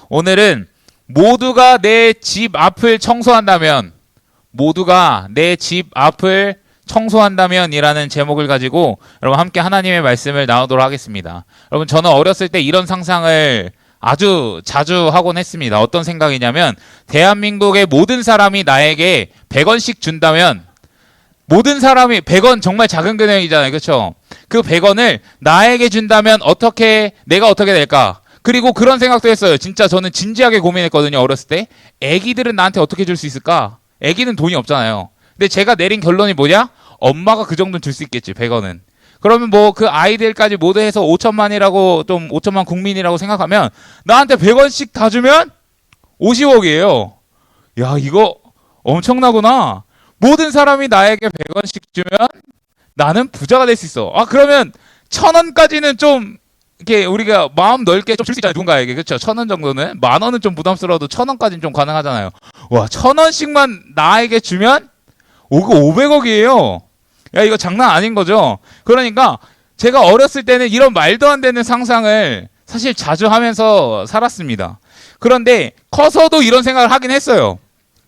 오늘은 모두가 내 집 앞을 청소한다면, 모두가 내 집 앞을 청소한다면 이라는 제목을 가지고 여러분 함께 하나님의 말씀을 나누도록 하겠습니다. 여러분, 저는 어렸을 때 이런 상상을 아주 자주 하곤 했습니다. 어떤 생각이냐면, 대한민국의 모든 사람이 나에게 100원씩 준다면, 모든 사람이 100원 정말 작은 금액이잖아요. 그렇죠? 그 100원을 나에게 준다면 내가 어떻게 될까? 그리고 그런 생각도 했어요. 진짜 저는 진지하게 고민했거든요. 어렸을 때. 애기들은 나한테 어떻게 줄 수 있을까? 애기는 돈이 없잖아요. 근데 제가 내린 결론이 뭐냐? 엄마가 그 정도는 줄 수 있겠지, 100원은. 그러면 뭐 그 아이들까지 모두 해서 5천만이라고, 좀 5천만 국민이라고 생각하면 나한테 100원씩 다 주면 50억이에요. 야, 이거 엄청나구나. 모든 사람이 나에게 100원씩 주면 나는 부자가 될 수 있어. 아, 그러면 1000원까지는 좀 이렇게 우리가 마음 넓게 좀 줄 수 있잖아요. 누군가에게. 그렇죠? 1000원 정도는. 10,000원은 좀 부담스러워도 1000원까지는 좀 가능하잖아요. 와, 1000원씩만 나에게 주면 500억이에요. 야, 이거 장난 아닌 거죠? 그러니까 제가 어렸을 때는 이런 말도 안 되는 상상을 사실 자주 하면서 살았습니다. 그런데 커서도 이런 생각을 하긴 했어요.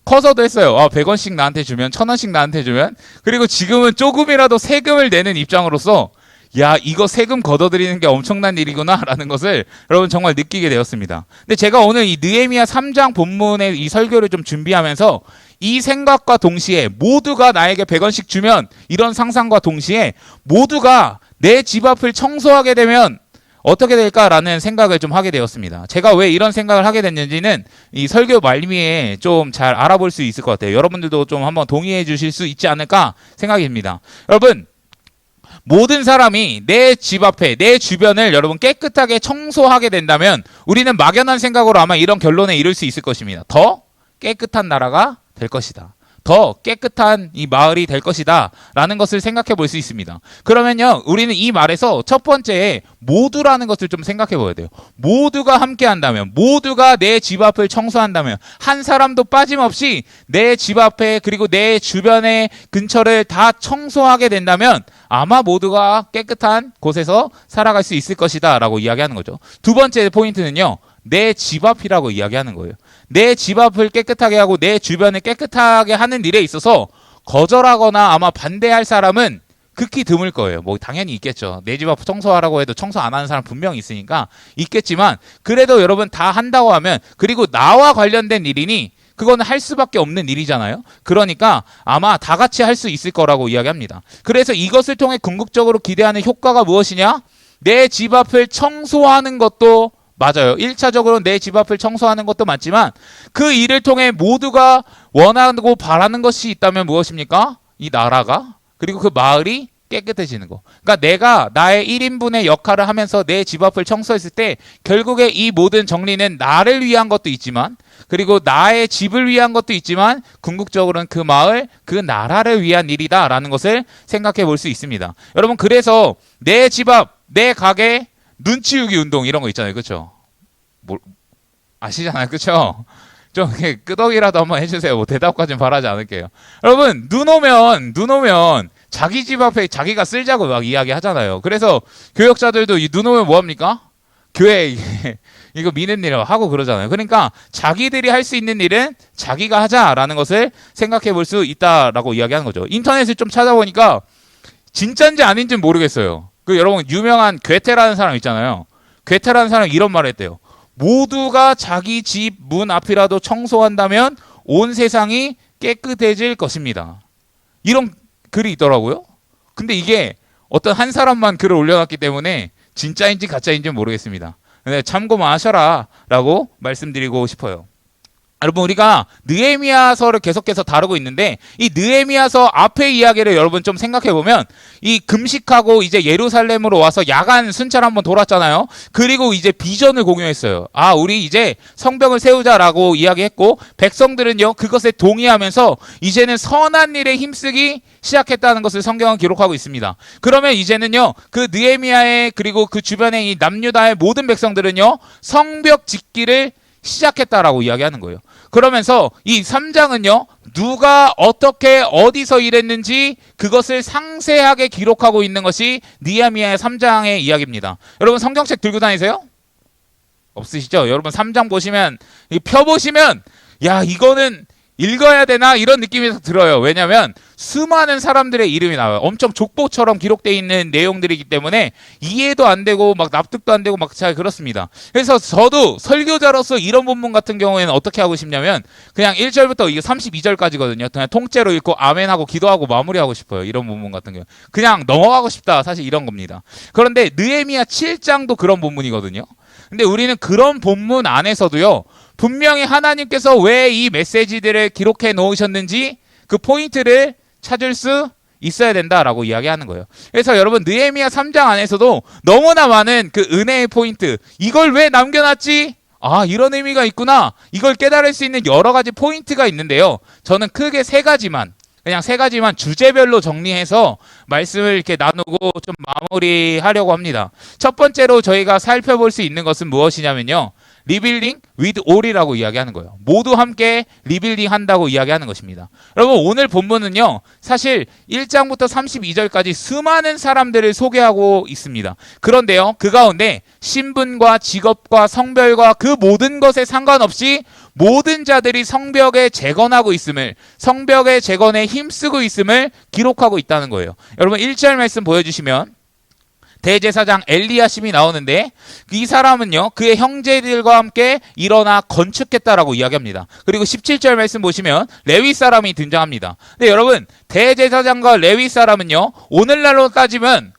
커서도 했어요. 100원씩 나한테 주면, 1000원씩 나한테 주면. 그리고 지금은 조금이라도 세금을 내는 입장으로서, 야, 이거 세금 걷어들이는 게 엄청난 일이구나 라는 것을 여러분 정말 느끼게 되었습니다. 근데 제가 오늘 이 느헤미야 3장 본문의 이 설교를 좀 준비하면서 이 생각과 동시에, 모두가 나에게 100원씩 주면, 이런 상상과 동시에 모두가 내 집 앞을 청소하게 되면 어떻게 될까라는 생각을 좀 하게 되었습니다. 제가 왜 이런 생각을 하게 됐는지는 이 설교 말미에 좀 잘 알아볼 수 있을 것 같아요. 여러분들도 좀 한번 동의해 주실 수 있지 않을까 생각입니다. 여러분, 모든 사람이 내 집 앞에, 내 주변을 여러분 깨끗하게 청소하게 된다면 우리는 막연한 생각으로 아마 이런 결론에 이를 수 있을 것입니다. 더 깨끗한 나라가 될 것이다. 더 깨끗한 이 마을이 될 것이다 라는 것을 생각해 볼 수 있습니다. 그러면요, 우리는 이 말에서 첫 번째 모두라는 것을 좀 생각해 봐야 돼요. 모두가 함께 한다면, 모두가 내 집 앞을 청소한다면, 한 사람도 빠짐없이 내 집 앞에 그리고 내 주변의 근처를 다 청소하게 된다면 아마 모두가 깨끗한 곳에서 살아갈 수 있을 것이다 라고 이야기하는 거죠. 두 번째 포인트는요, 내 집 앞이라고 이야기하는 거예요. 내 집 앞을 깨끗하게 하고 내 주변을 깨끗하게 하는 일에 있어서 거절하거나 아마 반대할 사람은 극히 드물 거예요. 뭐 당연히 있겠죠. 내 집 앞 청소하라고 해도 청소 안 하는 사람 분명히 있으니까 있겠지만, 그래도 여러분 다 한다고 하면, 그리고 나와 관련된 일이니 그거는 할 수밖에 없는 일이잖아요. 그러니까 아마 다 같이 할 수 있을 거라고 이야기합니다. 그래서 이것을 통해 궁극적으로 기대하는 효과가 무엇이냐? 내 집 앞을 청소하는 것도 맞아요. 1차적으로 내 집 앞을 청소하는 것도 맞지만, 그 일을 통해 모두가 원하고 바라는 것이 있다면 무엇입니까? 이 나라가, 그리고 그 마을이 깨끗해지는 거. 그러니까 내가 나의 1인분의 역할을 하면서 내 집 앞을 청소했을 때 결국에 이 모든 정리는 나를 위한 것도 있지만, 그리고 나의 집을 위한 것도 있지만, 궁극적으로는 그 마을, 그 나라를 위한 일이다라는 것을 생각해 볼 수 있습니다. 여러분, 그래서 내 집 앞, 내 가게 눈 치우기 운동 이런 거 있잖아요. 그렇죠? 아시잖아요. 그렇죠? 좀 끄덕이라도 한번 해주세요. 뭐 대답까지는 바라지 않을게요. 여러분, 눈 오면 자기 집 앞에 자기가 쓸자고 막 이야기 하잖아요. 그래서 교역자들도 이 눈 오면 뭐 합니까? 교회 이거 미는 일을 하고 그러잖아요. 그러니까 자기들이 할 수 있는 일은 자기가 하자라는 것을 생각해 볼 수 있다라고 이야기하는 거죠. 인터넷을 좀 찾아보니까 진짜인지 아닌지는 모르겠어요. 그 여러분, 유명한 괴테라는 사람 있잖아요. 괴테라는 사람이 이런 말을 했대요. 모두가 자기 집 문 앞이라도 청소한다면 온 세상이 깨끗해질 것입니다. 이런 글이 있더라고요. 근데 이게 어떤 한 사람만 글을 올려놨기 때문에 진짜인지 가짜인지는 모르겠습니다. 근데 참고만 하셔라 라고 말씀드리고 싶어요. 여러분, 우리가 느헤미야서를 계속해서 다루고 있는데, 이 느헤미야서 앞의 이야기를 여러분 좀 생각해보면, 이 금식하고 이제 예루살렘으로 와서 야간 순찰 한번 돌았잖아요. 그리고 이제 비전을 공유했어요. 우리 이제 성벽을 세우자라고 이야기했고, 백성들은요 그것에 동의하면서 이제는 선한 일에 힘쓰기 시작했다는 것을 성경은 기록하고 있습니다. 그러면 이제는요, 그 느헤미야의 그리고 그 주변의 이 남유다의 모든 백성들은요 성벽 짓기를 시작했다라고 이야기하는 거예요. 그러면서 이 3장은요, 누가 어떻게 어디서 일했는지 그것을 상세하게 기록하고 있는 것이 느헤미야 3장의 이야기입니다. 여러분, 성경책 들고 다니세요? 없으시죠? 여러분 3장 보시면 펴보시면 야 이거는 읽어야 되나 이런 느낌이 들어요. 왜냐하면 수많은 사람들의 이름이 나와요. 엄청 족보처럼 기록되어 있는 내용들이기 때문에 이해도 안 되고 막 납득도 안 되고 막 잘 그렇습니다. 그래서 저도 설교자로서 이런 본문 같은 경우에는 어떻게 하고 싶냐면 그냥 1절부터 이게 32절까지거든요. 그냥 통째로 읽고 아멘하고 기도하고 마무리하고 싶어요. 이런 본문 같은 경우 그냥 넘어가고 싶다. 사실 이런 겁니다. 그런데 느헤미야 7장도 그런 본문이거든요. 근데 우리는 그런 본문 안에서도요. 분명히 하나님께서 왜 이 메시지들을 기록해 놓으셨는지 그 포인트를 찾을 수 있어야 된다라고 이야기하는 거예요. 그래서 여러분 느헤미야 3장 안에서도 너무나 많은 그 은혜의 포인트 이걸 왜 남겨놨지? 아 이런 의미가 있구나. 이걸 깨달을 수 있는 여러 가지 포인트가 있는데요. 저는 크게 그냥 세 가지만 주제별로 정리해서 말씀을 이렇게 나누고 좀 마무리하려고 합니다. 첫 번째로 저희가 살펴볼 수 있는 것은 무엇이냐면요. 리빌딩 with all이라고 이야기하는 거예요. 모두 함께 리빌딩 한다고 이야기하는 것입니다. 여러분 오늘 본문은요. 사실 1장부터 32절까지 수많은 사람들을 소개하고 있습니다. 그런데요. 그 가운데 신분과 직업과 성별과 그 모든 것에 상관없이 모든 자들이 성벽에 재건하고 있음을 성벽의 재건에 힘쓰고 있음을 기록하고 있다는 거예요. 여러분 1절 말씀 보여주시면 대제사장 엘리야심이 나오는데 이 사람은요 그의 형제들과 함께 일어나 건축했다라고 이야기합니다. 그리고 17절 말씀 보시면 레위 사람이 등장합니다. 근데 여러분 대제사장과 레위 사람은요 오늘날로 따지면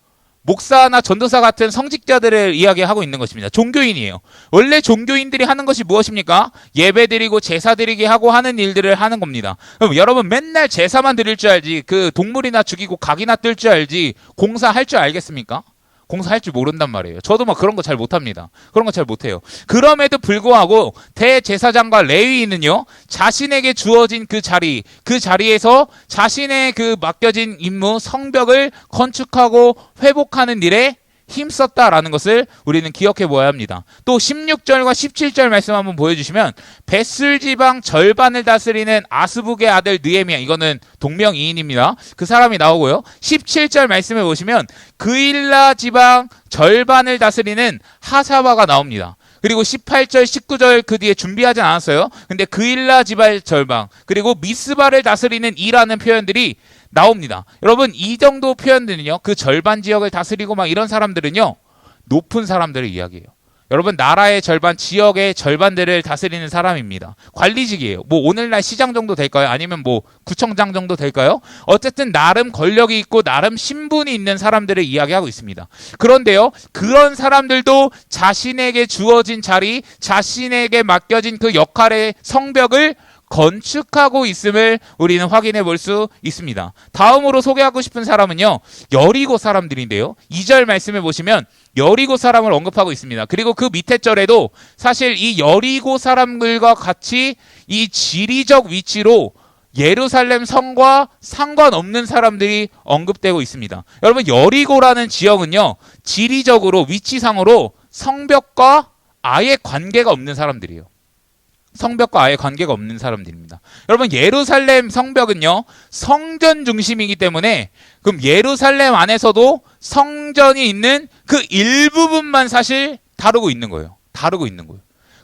목사나 전도사 같은 성직자들을 이야기하고 있는 것입니다. 종교인이에요. 원래 종교인들이 하는 것이 무엇입니까? 예배 드리고 제사 드리게 하고 하는 일들을 하는 겁니다. 그럼 여러분 맨날 제사만 드릴 줄 알지 그 동물이나 죽이고 각이나 뜰 줄 알지 공사할 줄 알겠습니까? 공사할 줄 모른단 말이에요. 저도 막 그런 거 잘 못합니다. 그런 거 잘 못해요. 그럼에도 불구하고 대제사장과 레위인은요. 자신에게 주어진 그 자리에서 자신의 그 맡겨진 임무 성벽을 건축하고 회복하는 일에 힘썼다라는 것을 우리는 기억해 보아야 합니다. 또 16절과 17절 말씀 한번 보여주시면 벳술 지방 절반을 다스리는 아스북의 아들 느헤미야 이거는 동명이인입니다. 그 사람이 나오고요. 17절 말씀해 보시면 그일라 지방 절반을 다스리는 하사바가 나옵니다. 그리고 18절, 19절 그 뒤에 준비하지 않았어요. 근데 그일라 지방 절반 그리고 미스바를 다스리는 이라는 표현들이 나옵니다. 여러분 이 정도 표현들은요. 그 절반 지역을 다스리고 막 이런 사람들은요. 높은 사람들을 이야기해요. 여러분 나라의 절반, 지역의 절반들을 다스리는 사람입니다. 관리직이에요. 뭐 오늘날 시장 정도 될까요? 아니면 뭐 구청장 정도 될까요? 어쨌든 나름 권력이 있고 나름 신분이 있는 사람들을 이야기하고 있습니다. 그런데요. 그런 사람들도 자신에게 주어진 자리, 자신에게 맡겨진 그 역할의 성벽을 건축하고 있음을 우리는 확인해 볼 수 있습니다. 다음으로 소개하고 싶은 사람은요. 여리고 사람들인데요. 2절 말씀해 보시면 여리고 사람을 언급하고 있습니다. 그리고 그 밑에 절에도 사실 이 여리고 사람들과 같이 이 지리적 위치로 예루살렘 성과 상관없는 사람들이 언급되고 있습니다. 여러분 여리고라는 지역은요. 지리적으로 위치상으로 성벽과 아예 관계가 없는 사람들이에요. 성벽과 아예 관계가 없는 사람들입니다. 여러분 예루살렘 성벽은요 성전 중심이기 때문에 그럼 예루살렘 안에서도 성전이 있는 그 일부분만 사실 다루고 있는 거예요.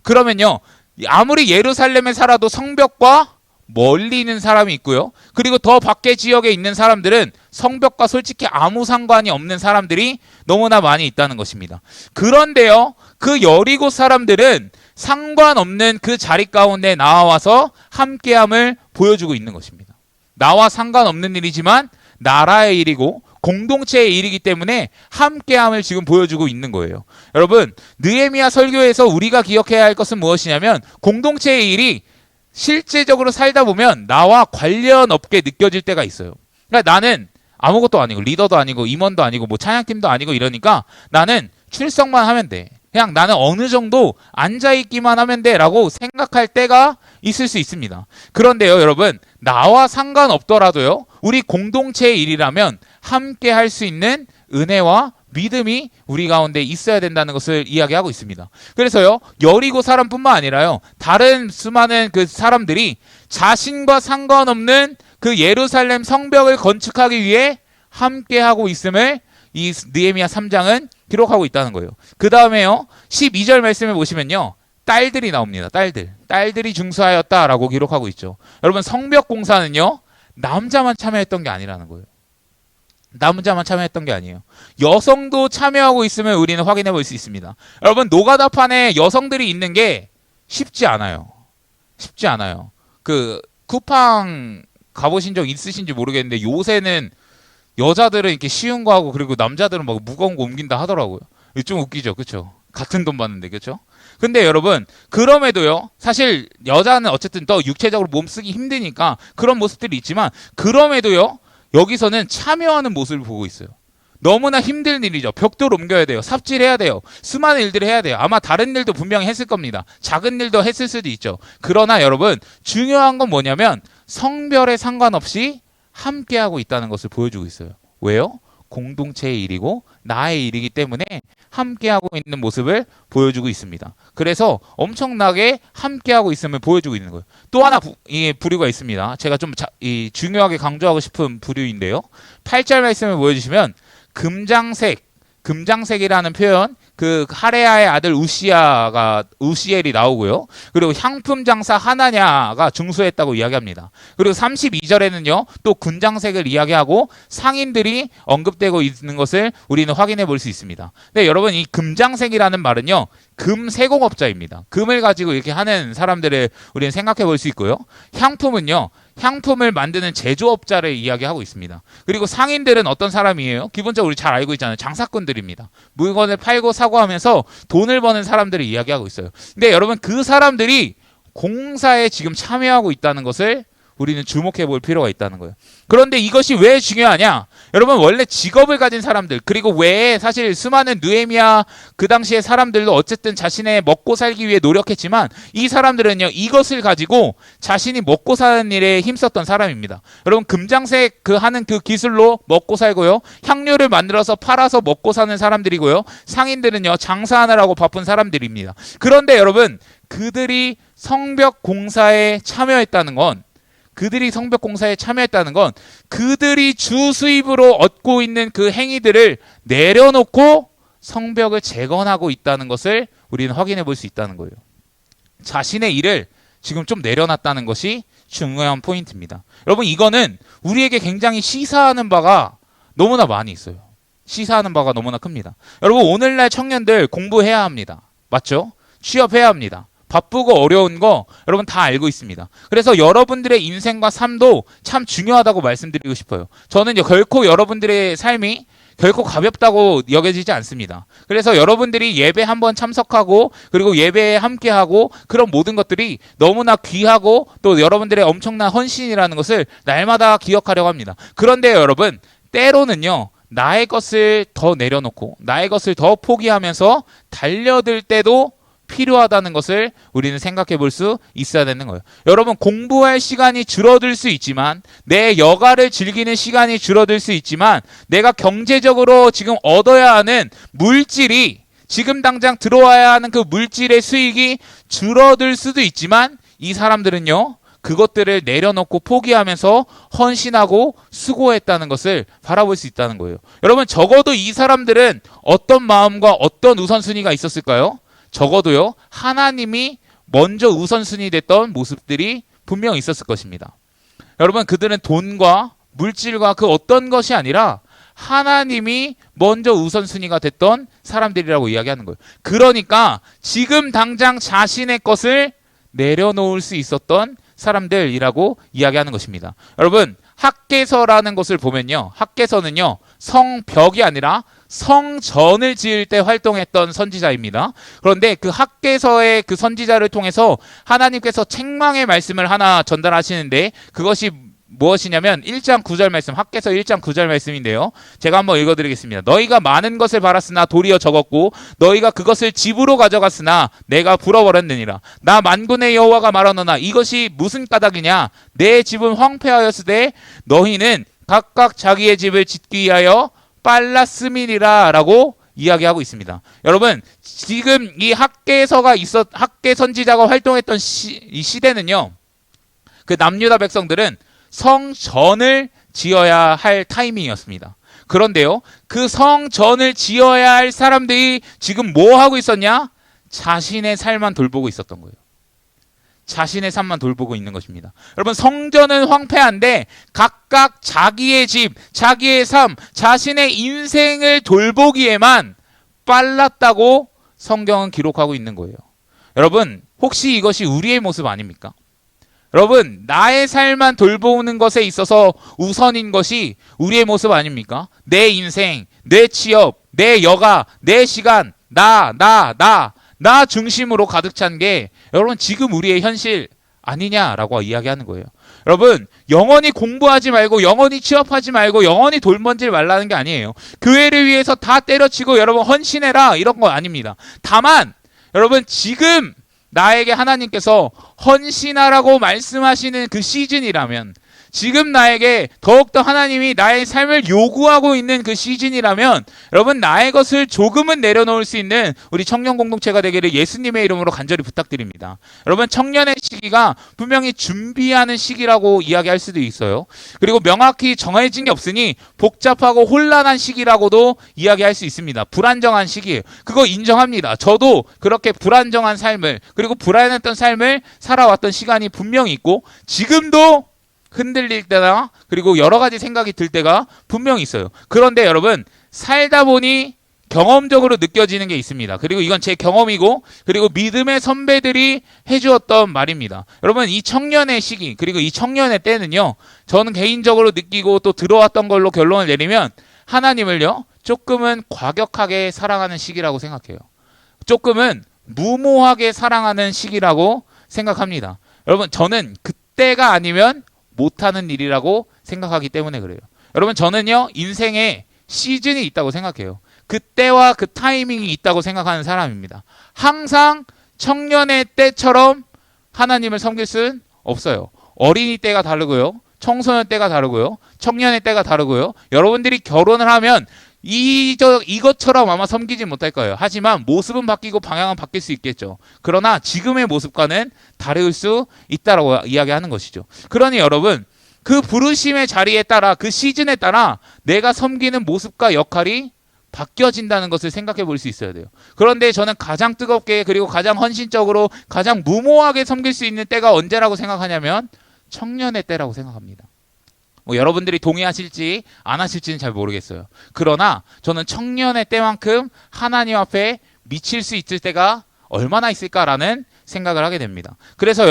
그러면요 아무리 예루살렘에 살아도 성벽과 멀리 있는 사람이 있고요. 그리고 더 밖의 지역에 있는 사람들은 성벽과 솔직히 아무 상관이 없는 사람들이 너무나 많이 있다는 것입니다. 그런데요 그 여리고 사람들은 상관없는 그 자리 가운데 나와서 함께함을 보여주고 있는 것입니다. 나와 상관없는 일이지만 나라의 일이고 공동체의 일이기 때문에 함께함을 지금 보여주고 있는 거예요. 여러분 느헤미야 설교에서 우리가 기억해야 할 것은 무엇이냐면 공동체의 일이 실제적으로 살다 보면 나와 관련 없게 느껴질 때가 있어요. 그러니까 나는 아무것도 아니고 리더도 아니고 임원도 아니고 뭐 찬양팀도 아니고 이러니까 나는 출석만 하면 돼. 그냥 나는 어느 정도 앉아있기만 하면 돼 라고 생각할 때가 있을 수 있습니다. 그런데요 여러분 나와 상관없더라도요 우리 공동체의 일이라면 함께 할 수 있는 은혜와 믿음이 우리 가운데 있어야 된다는 것을 이야기하고 있습니다. 그래서요 여리고 사람뿐만 아니라요 다른 수많은 그 사람들이 자신과 상관없는 그 예루살렘 성벽을 건축하기 위해 함께하고 있음을 이 느헤미야 3장은 기록하고 있다는 거예요. 그 다음에요. 12절 말씀을 보시면요. 딸들이 나옵니다. 딸들이 중수하였다라고 기록하고 있죠. 여러분 성벽 공사는요. 남자만 참여했던 게 아니라는 거예요. 남자만 참여했던 게 아니에요. 여성도 참여하고 있음을 우리는 확인해 볼 수 있습니다. 여러분 노가다판에 여성들이 있는 게 쉽지 않아요. 쉽지 않아요. 그 쿠팡 가보신 적 있으신지 모르겠는데 요새는 여자들은 이렇게 쉬운 거 하고 그리고 남자들은 막 무거운 거 옮긴다 하더라고요. 좀 웃기죠, 그렇죠? 같은 돈 받는데, 그렇죠? 근데 여러분 그럼에도요. 사실 여자는 어쨌든 더 육체적으로 몸 쓰기 힘드니까 그런 모습들이 있지만 그럼에도요. 여기서는 참여하는 모습을 보고 있어요. 너무나 힘든 일이죠. 벽돌 옮겨야 돼요. 삽질해야 돼요. 수많은 일들을 해야 돼요. 아마 다른 일도 분명히 했을 겁니다. 작은 일도 했을 수도 있죠. 그러나 여러분 중요한 건 뭐냐면 성별에 상관없이 함께하고 있다는 것을 보여주고 있어요. 왜요? 공동체의 일이고 나의 일이기 때문에 함께하고 있는 모습을 보여주고 있습니다. 그래서 엄청나게 함께하고 있음을 보여주고 있는 거예요. 또 하나 부류가 있습니다. 제가 좀 중요하게 강조하고 싶은 부류인데요. 8절 말씀을 보여주시면 금장색이라는 표현, 그 하레아의 아들 우시엘이 나오고요. 그리고 향품 장사 하나냐가 중수했다고 이야기합니다. 그리고 32절에는요, 또 군장색을 이야기하고 상인들이 언급되고 있는 것을 우리는 확인해 볼 수 있습니다. 근데 여러분, 이 금장색이라는 말은요, 금 세공업자입니다. 금을 가지고 이렇게 하는 사람들을 우리는 생각해 볼 수 있고요. 향품은요, 향품을 만드는 제조업자를 이야기하고 있습니다. 그리고 상인들은 어떤 사람이에요? 기본적으로 우리 잘 알고 있잖아요. 장사꾼들입니다. 물건을 팔고 사고 하면서 돈을 버는 사람들을 이야기하고 있어요. 근데 여러분 그 사람들이 공사에 지금 참여하고 있다는 것을 우리는 주목해 볼 필요가 있다는 거예요. 그런데 이것이 왜 중요하냐? 여러분 원래 직업을 가진 사람들 그리고 외에 사실 수많은 느헤미야 그 당시의 사람들도 어쨌든 자신의 먹고 살기 위해 노력했지만 이 사람들은요 이것을 가지고 자신이 먹고 사는 일에 힘썼던 사람입니다. 여러분 금장색 하는 그 기술로 먹고 살고요. 향료를 만들어서 팔아서 먹고 사는 사람들이고요. 상인들은요 장사하느라고 바쁜 사람들입니다. 그런데 여러분 그들이 성벽 공사에 참여했다는 건 그들이 주 수입으로 얻고 있는 그 행위들을 내려놓고 성벽을 재건하고 있다는 것을 우리는 확인해 볼 수 있다는 거예요. 자신의 일을 지금 좀 내려놨다는 것이 중요한 포인트입니다. 여러분 이거는 우리에게 굉장히 시사하는 바가 너무나 많이 있어요. 시사하는 바가 너무나 큽니다. 여러분 오늘날 청년들 공부해야 합니다. 맞죠? 취업해야 합니다. 바쁘고 어려운 거 여러분 다 알고 있습니다. 그래서 여러분들의 인생과 삶도 참 중요하다고 말씀드리고 싶어요. 저는 결코 여러분들의 삶이 결코 가볍다고 여겨지지 않습니다. 그래서 여러분들이 예배 한번 참석하고 그리고 예배에 함께하고 그런 모든 것들이 너무나 귀하고 또 여러분들의 엄청난 헌신이라는 것을 날마다 기억하려고 합니다. 그런데 여러분 때로는요. 나의 것을 더 내려놓고 나의 것을 더 포기하면서 달려들 때도 필요하다는 것을 우리는 생각해 볼 수 있어야 되는 거예요. 여러분 공부할 시간이 줄어들 수 있지만 내 여가를 즐기는 시간이 줄어들 수 있지만 내가 경제적으로 지금 얻어야 하는 물질이 지금 당장 들어와야 하는 그 물질의 수익이 줄어들 수도 있지만 이 사람들은요. 그것들을 내려놓고 포기하면서 헌신하고 수고했다는 것을 바라볼 수 있다는 거예요. 여러분 적어도 이 사람들은 어떤 마음과 어떤 우선순위가 있었을까요? 적어도요 하나님이 먼저 우선순위 됐던 모습들이 분명히 있었을 것입니다. 여러분 그들은 돈과 물질과 그 어떤 것이 아니라 하나님이 먼저 우선순위가 됐던 사람들이라고 이야기하는 거예요. 그러니까 지금 당장 자신의 것을 내려놓을 수 있었던 사람들이라고 이야기하는 것입니다. 여러분 학개서라는 것을 보면요 학개서는요 성벽이 아니라 성전을 지을 때 활동했던 선지자입니다. 그런데 그 학개서의 그 선지자를 통해서 하나님께서 책망의 말씀을 하나 전달하시는데 그것이 무엇이냐면 1장 9절 말씀, 학개서 1장 9절 말씀인데요. 제가 한번 읽어드리겠습니다. 너희가 많은 것을 바랐으나 도리어 적었고 너희가 그것을 집으로 가져갔으나 내가 불어버렸느니라. 나 만군의 여호와가 말하노나 이것이 무슨 까닭이냐. 내 집은 황폐하였으되 너희는 각각 자기의 집을 짓기 위하여 빨랐음이니라 라고 이야기하고 있습니다. 여러분 지금 이 학개 선지자가 활동했던 이 시대는요 그 남유다 백성들은 성전을 지어야 할 타이밍이었습니다. 그런데요, 그 성전을 지어야 할 사람들이 지금 뭐 하고 있었냐? 자신의 삶만 돌보고 있었던 거예요. 자신의 삶만 돌보고 있는 것입니다. 여러분, 성전은 황폐한데 각각 자기의 집, 자기의 삶, 자신의 인생을 돌보기에만 빨랐다고 성경은 기록하고 있는 거예요. 여러분, 혹시 이것이 우리의 모습 아닙니까? 여러분, 나의 삶만 돌보는 것에 있어서 우선인 것이 우리의 모습 아닙니까? 내 인생, 내 취업, 내 여가, 내 시간, 나 중심으로 가득 찬 게 여러분 지금 우리의 현실 아니냐라고 이야기하는 거예요. 여러분, 영원히 공부하지 말고 영원히 취업하지 말고 영원히 돌먼질 말라는 게 아니에요. 교회를 위해서 다 때려치고 여러분 헌신해라 이런 거 아닙니다. 다만 여러분, 지금 나에게 하나님께서 헌신하라고 말씀하시는 그 시즌이라면, 지금 나에게 더욱더 하나님이 나의 삶을 요구하고 있는 그 시즌이라면 여러분, 나의 것을 조금은 내려놓을 수 있는 우리 청년 공동체가 되기를 예수님의 이름으로 간절히 부탁드립니다. 여러분, 청년의 시기가 분명히 준비하는 시기라고 이야기할 수도 있어요. 그리고 명확히 정해진 게 없으니 복잡하고 혼란한 시기라고도 이야기할 수 있습니다. 불안정한 시기예요. 그거 인정합니다. 저도 그렇게 불안정한 삶을, 그리고 불안했던 삶을 살아왔던 시간이 분명히 있고 지금도 흔들릴 때나 그리고 여러 가지 생각이 들 때가 분명히 있어요. 그런데 여러분, 살다 보니 경험적으로 느껴지는 게 있습니다. 그리고 이건 제 경험이고, 그리고 믿음의 선배들이 해주었던 말입니다. 여러분, 이 청년의 시기, 그리고 이 청년의 때는요, 저는 개인적으로 느끼고 또 들어왔던 걸로 결론을 내리면 하나님을요, 조금은 과격하게 사랑하는 시기라고 생각해요. 조금은 무모하게 사랑하는 시기라고 생각합니다. 여러분, 저는 그때가 아니면 못하는 일이라고 생각하기 때문에 그래요. 여러분, 저는요, 인생에 시즌이 있다고 생각해요. 그때와 그 타이밍이 있다고 생각하는 사람입니다. 항상 청년의 때처럼 하나님을 섬길 수는 없어요. 어린이 때가 다르고요, 청소년 때가 다르고요, 청년의 때가 다르고요. 여러분들이 결혼을 하면 이것처럼 아마 섬기지 못할 거예요. 하지만 모습은 바뀌고 방향은 바뀔 수 있겠죠. 그러나 지금의 모습과는 다를 수 있다라고 이야기하는 것이죠. 그러니 여러분, 그 부르심의 자리에 따라, 그 시즌에 따라 내가 섬기는 모습과 역할이 바뀌어진다는 것을 생각해 볼 수 있어야 돼요. 그런데 저는 가장 뜨겁게, 그리고 가장 헌신적으로, 가장 무모하게 섬길 수 있는 때가 언제라고 생각하냐면 청년의 때라고 생각합니다. 여러분들이 동의하실지 안 하실지는 잘 모르겠어요. 그러나 저는 청년의 때만큼 하나님 앞에 미칠 수 있을 때가 얼마나 있을까라는 생각을 하게 됩니다. 그래서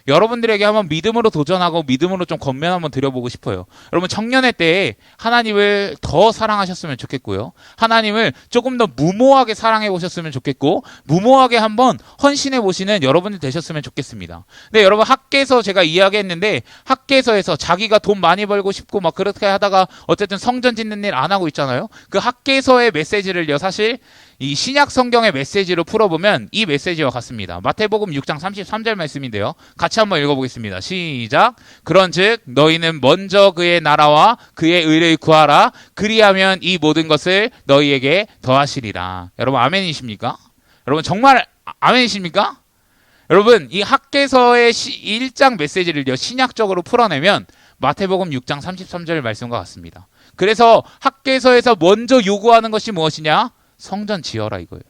여러분들에게 한번 믿음으로 도전하고 믿음으로 좀 권면 한번 드려보고 싶어요. 여러분, 청년의 때에 하나님을 더 사랑하셨으면 좋겠고요. 하나님을 조금 더 무모하게 사랑해 보셨으면 좋겠고, 무모하게 한번 헌신해 보시는 여러분들 되셨으면 좋겠습니다. 근데 여러분, 학개서 제가 이야기했는데, 학개서에서 자기가 돈 많이 벌고 싶고 막 그렇게 하다가 어쨌든 성전 짓는 일 안 하고 있잖아요. 그 학개서의 메시지를요, 사실 이 신약 성경의 메시지로 풀어보면 이 메시지와 같습니다. 마태복음 6장 33절 말씀인데요. 같이 한번 읽어보겠습니다. 시작. 그런즉 너희는 먼저 그의 나라와 그의 의를 구하라. 그리하면 이 모든 것을 너희에게 더하시리라. 여러분, 아멘이십니까? 여러분, 정말 아멘이십니까? 여러분, 이 학개서의 1장 메시지를요, 신약적으로 풀어내면 마태복음 6장 33절 말씀과 같습니다. 그래서 학개서에서 먼저 요구하는 것이 무엇이냐? 성전 지어라 이거예요.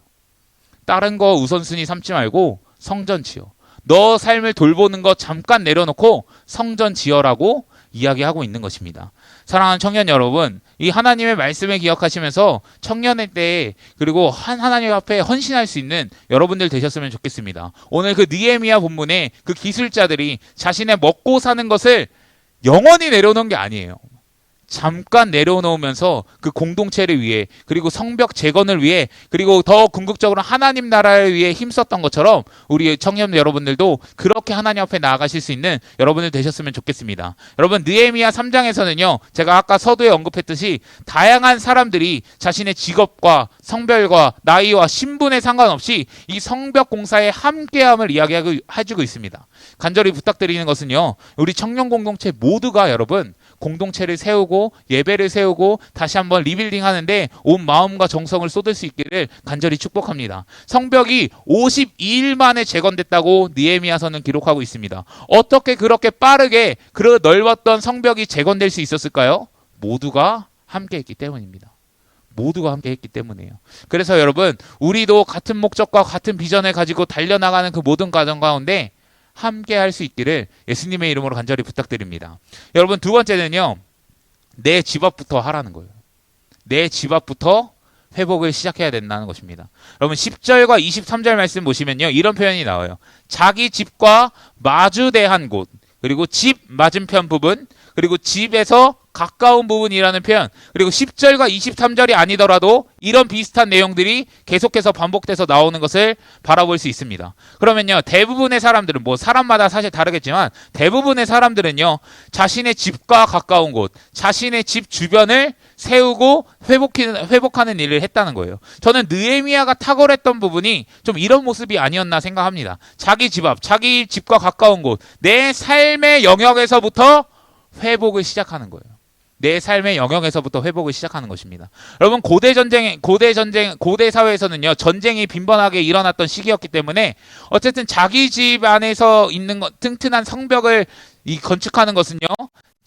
다른 거 우선순위 삼지 말고 성전 지어. 너 삶을 돌보는 거 잠깐 내려놓고 성전 지어라고 이야기하고 있는 것입니다. 사랑하는 청년 여러분, 이 하나님의 말씀을 기억하시면서 청년의 때에, 그리고 하나님 앞에 헌신할 수 있는 여러분들 되셨으면 좋겠습니다. 오늘 그 느헤미야 본문에 그 기술자들이 자신의 먹고 사는 것을 영원히 내려놓은 게 아니에요. 잠깐 내려놓으면서 그 공동체를 위해, 그리고 성벽 재건을 위해, 그리고 더 궁극적으로 하나님 나라를 위해 힘썼던 것처럼 우리 청년 여러분들도 그렇게 하나님 앞에 나아가실 수 있는 여러분들 되셨으면 좋겠습니다. 여러분, 느헤미야 3장에서는요, 제가 아까 서두에 언급했듯이 다양한 사람들이 자신의 직업과 성별과 나이와 신분에 상관없이 이 성벽 공사에 함께함을 이야기해주고 있습니다. 간절히 부탁드리는 것은요, 우리 청년 공동체 모두가 여러분 공동체를 세우고 예배를 세우고 다시 한번 리빌딩 하는데 온 마음과 정성을 쏟을 수 있기를 간절히 축복합니다. 성벽이 52일 만에 재건됐다고 느헤미야서는 기록하고 있습니다. 어떻게 그렇게 빠르게 그 넓었던 성벽이 재건될 수 있었을까요? 모두가 함께 했기 때문입니다. 모두가 함께 했기 때문이에요. 그래서 여러분, 우리도 같은 목적과 같은 비전을 가지고 달려나가는 그 모든 과정 가운데 함께 할 수 있기를 예수님의 이름으로 간절히 부탁드립니다. 여러분, 두 번째는요, 내 집 앞부터 하라는 거예요. 내 집 앞부터 회복을 시작해야 된다는 것입니다. 여러분, 10절과 23절 말씀 보시면요, 이런 표현이 나와요. 자기 집과 마주대한 곳, 그리고 집 맞은편 부분, 그리고 집에서 가까운 부분이라는 표현, 그리고 10절과 23절이 아니더라도 이런 비슷한 내용들이 계속해서 반복돼서 나오는 것을 바라볼 수 있습니다. 그러면요, 대부분의 사람들은, 뭐 사람마다 사실 다르겠지만 대부분의 사람들은요, 자신의 집과 가까운 곳, 자신의 집 주변을 세우고 회복하는 일을 했다는 거예요. 저는 느헤미야가 탁월했던 부분이 좀 이런 모습이 아니었나 생각합니다. 자기 집 앞, 자기 집과 가까운 곳, 내 삶의 영역에서부터 회복을 시작하는 거예요. 내 삶의 영역에서부터 회복을 시작하는 것입니다. 여러분, 고대 사회에서는요, 전쟁이 빈번하게 일어났던 시기였기 때문에 어쨌든 자기 집 안에서 있는 튼튼한 성벽을 건축하는 것은요,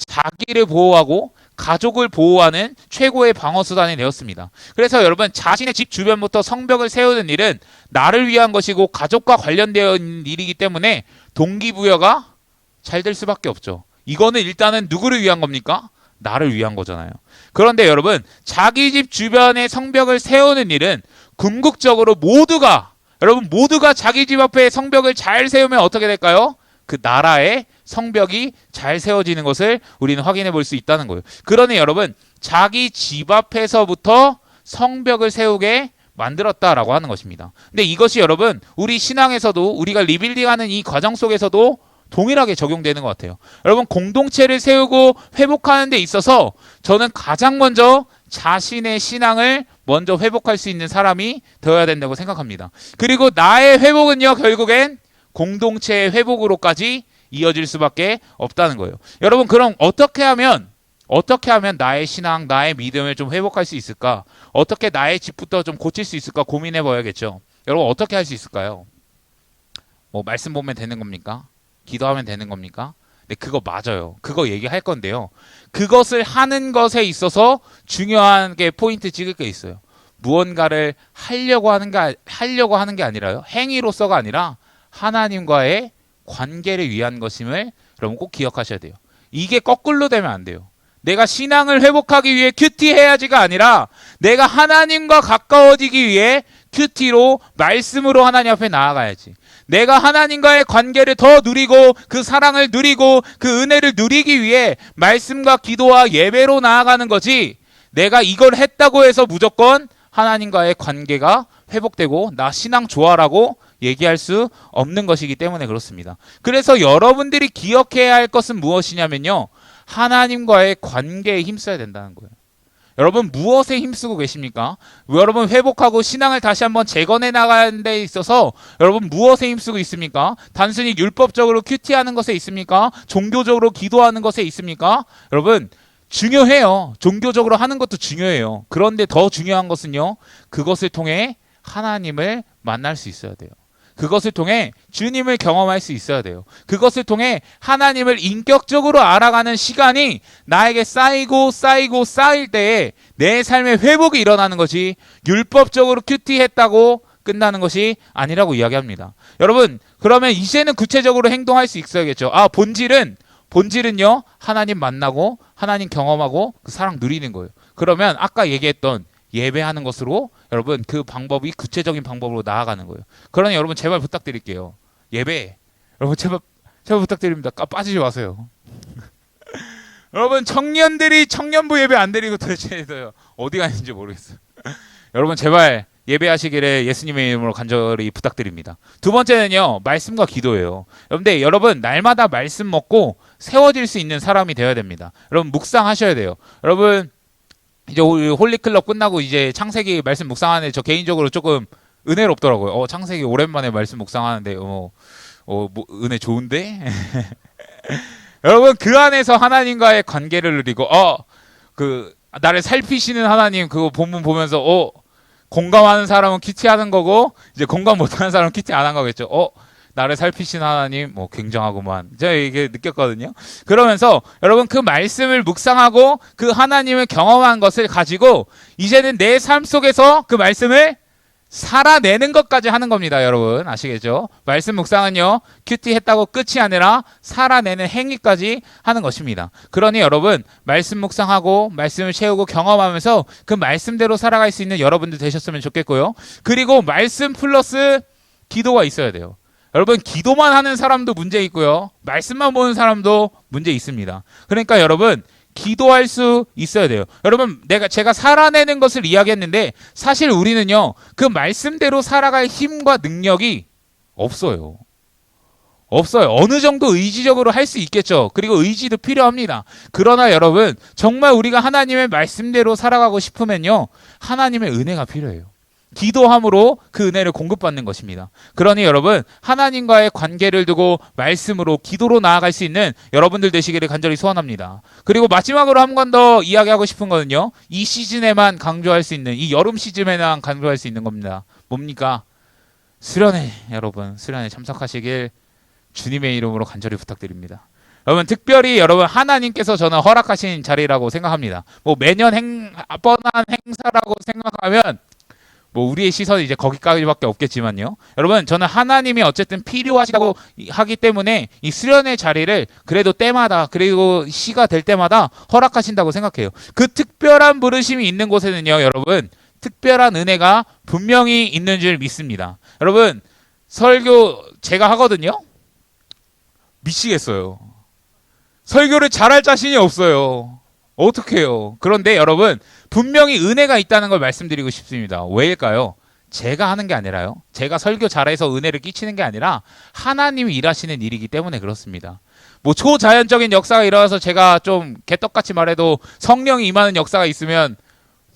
자기를 보호하고 가족을 보호하는 최고의 방어 수단이 되었습니다. 그래서 여러분, 자신의 집 주변부터 성벽을 세우는 일은 나를 위한 것이고 가족과 관련된 일이기 때문에 동기부여가 잘 될 수밖에 없죠. 이거는 일단은 누구를 위한 겁니까? 나를 위한 거잖아요. 그런데 여러분, 자기 집 주변에 성벽을 세우는 일은 궁극적으로 모두가 자기 집 앞에 성벽을 잘 세우면 어떻게 될까요? 그 나라의 성벽이 잘 세워지는 것을 우리는 확인해 볼 수 있다는 거예요. 그러니 여러분, 자기 집 앞에서부터 성벽을 세우게 만들었다라고 하는 것입니다. 근데 이것이 여러분, 우리 신앙에서도, 우리가 리빌딩하는 이 과정 속에서도 동일하게 적용되는 것 같아요. 여러분, 공동체를 세우고 회복하는 데 있어서 저는 가장 먼저 자신의 신앙을 먼저 회복할 수 있는 사람이 되어야 된다고 생각합니다. 그리고 나의 회복은요, 결국엔 공동체의 회복으로까지 이어질 수밖에 없다는 거예요. 여러분, 그럼 어떻게 하면 나의 신앙, 나의 믿음을 좀 회복할 수 있을까? 어떻게 나의 집부터 좀 고칠 수 있을까 고민해 봐야겠죠. 여러분, 어떻게 할 수 있을까요? 뭐 말씀 보면 되는 겁니까? 기도하면 되는 겁니까? 네, 그거 맞아요. 그거 얘기할 건데요. 그것을 하는 것에 있어서 중요한 게 포인트 찍을 게 있어요. 무언가를 하려고 하는 게 아니라요. 행위로서가 아니라 하나님과의 관계를 위한 것임을 여러분 꼭 기억하셔야 돼요. 이게 거꾸로 되면 안 돼요. 내가 신앙을 회복하기 위해 큐티해야지가 아니라 내가 하나님과 가까워지기 위해 큐티로 말씀으로 하나님 앞에 나아가야지. 내가 하나님과의 관계를 더 누리고 그 사랑을 누리고 그 은혜를 누리기 위해 말씀과 기도와 예배로 나아가는 거지, 내가 이걸 했다고 해서 무조건 하나님과의 관계가 회복되고 나 신앙 좋아라고 얘기할 수 없는 것이기 때문에 그렇습니다. 그래서 여러분들이 기억해야 할 것은 무엇이냐면요, 하나님과의 관계에 힘써야 된다는 거예요. 여러분, 무엇에 힘쓰고 계십니까? 여러분, 회복하고 신앙을 다시 한번 재건해 나가는 데 있어서 여러분 무엇에 힘쓰고 있습니까? 단순히 율법적으로 큐티하는 것에 있습니까? 종교적으로 기도하는 것에 있습니까? 여러분, 중요해요. 종교적으로 하는 것도 중요해요. 그런데 더 중요한 것은요, 그것을 통해 하나님을 만날 수 있어야 돼요. 그것을 통해 주님을 경험할 수 있어야 돼요. 그것을 통해 하나님을 인격적으로 알아가는 시간이 나에게 쌓일 때에 내 삶의 회복이 일어나는 것이 율법적으로 큐티했다고 끝나는 것이 아니라고 이야기합니다. 여러분, 그러면 이제는 구체적으로 행동할 수 있어야겠죠. 본질은요, 하나님 만나고 하나님 경험하고 그 사랑 누리는 거예요. 그러면 아까 얘기했던 예배하는 것으로 여러분 그 방법이 구체적인 방법으로 나아가는 거예요. 그러니 여러분 제발 부탁드릴게요. 예배 여러분 제발 부탁드립니다. 빠지지 마세요. 여러분, 청년들이 청년부 예배 안 드리고 도대체 어디 가는지 모르겠어요. 여러분 제발 예배하시기를 예수님의 이름으로 간절히 부탁드립니다. 두 번째는요, 말씀과 기도예요. 여러분 날마다 말씀 먹고 세워질 수 있는 사람이 되어야 됩니다. 여러분 묵상하셔야 돼요. 여러분 이제 홀리클럽 끝나고 이제 창세기 말씀 묵상하는데 저 개인적으로 조금 은혜롭더라고요. 창세기 오랜만에 말씀 묵상하는데 뭐 은혜 좋은데? 여러분, 그 안에서 하나님과의 관계를 누리고 나를 살피시는 하나님 그거 본문 보면서 공감하는 사람은 큐티하는 거고 이제 공감 못하는 사람은 큐티 안 한 거겠죠. 나를 살피신 하나님, 굉장하구만. 제가 이게 느꼈거든요. 그러면서 여러분 그 말씀을 묵상하고 그 하나님을 경험한 것을 가지고 이제는 내 삶 속에서 그 말씀을 살아내는 것까지 하는 겁니다, 여러분. 아시겠죠? 말씀 묵상은요, 큐티 했다고 끝이 아니라 살아내는 행위까지 하는 것입니다. 그러니 여러분, 말씀 묵상하고 말씀을 채우고 경험하면서 그 말씀대로 살아갈 수 있는 여러분들 되셨으면 좋겠고요. 그리고 말씀 플러스 기도가 있어야 돼요. 여러분, 기도만 하는 사람도 문제 있고요. 말씀만 보는 사람도 문제 있습니다. 그러니까 여러분, 기도할 수 있어야 돼요. 여러분, 제가 살아내는 것을 이야기했는데 사실 우리는요, 그 말씀대로 살아갈 힘과 능력이 없어요. 없어요. 어느 정도 의지적으로 할 수 있겠죠. 그리고 의지도 필요합니다. 그러나 여러분, 정말 우리가 하나님의 말씀대로 살아가고 싶으면요, 하나님의 은혜가 필요해요. 기도함으로 그 은혜를 공급받는 것입니다. 그러니 여러분, 하나님과의 관계를 두고 말씀으로 기도로 나아갈 수 있는 여러분들 되시기를 간절히 소원합니다. 그리고 마지막으로 한 번 더 이야기하고 싶은 거는요, 이 시즌에만 강조할 수 있는, 이 여름 시즌에만 강조할 수 있는 겁니다. 뭡니까? 수련회, 여러분, 수련회 참석하시길 주님의 이름으로 간절히 부탁드립니다. 여러분, 특별히 여러분 하나님께서 저는 허락하신 자리라고 생각합니다. 매년 뻔한 행사라고 생각하면 우리의 시선이 이제 거기까지밖에 없겠지만요. 여러분, 저는 하나님이 어쨌든 필요하시다고 하기 때문에 이 수련의 자리를 그래도 때마다, 그리고 시가 될 때마다 허락하신다고 생각해요. 그 특별한 부르심이 있는 곳에는요, 여러분, 특별한 은혜가 분명히 있는 줄 믿습니다. 여러분, 설교 제가 하거든요. 미치겠어요. 설교를 잘할 자신이 없어요. 어떡해요. 그런데 여러분, 분명히 은혜가 있다는 걸 말씀드리고 싶습니다. 왜일까요? 제가 하는 게 아니라요. 제가 설교 잘해서 은혜를 끼치는 게 아니라 하나님이 일하시는 일이기 때문에 그렇습니다. 초자연적인 역사가 일어나서 제가 좀 개떡같이 말해도 성령이 임하는 역사가 있으면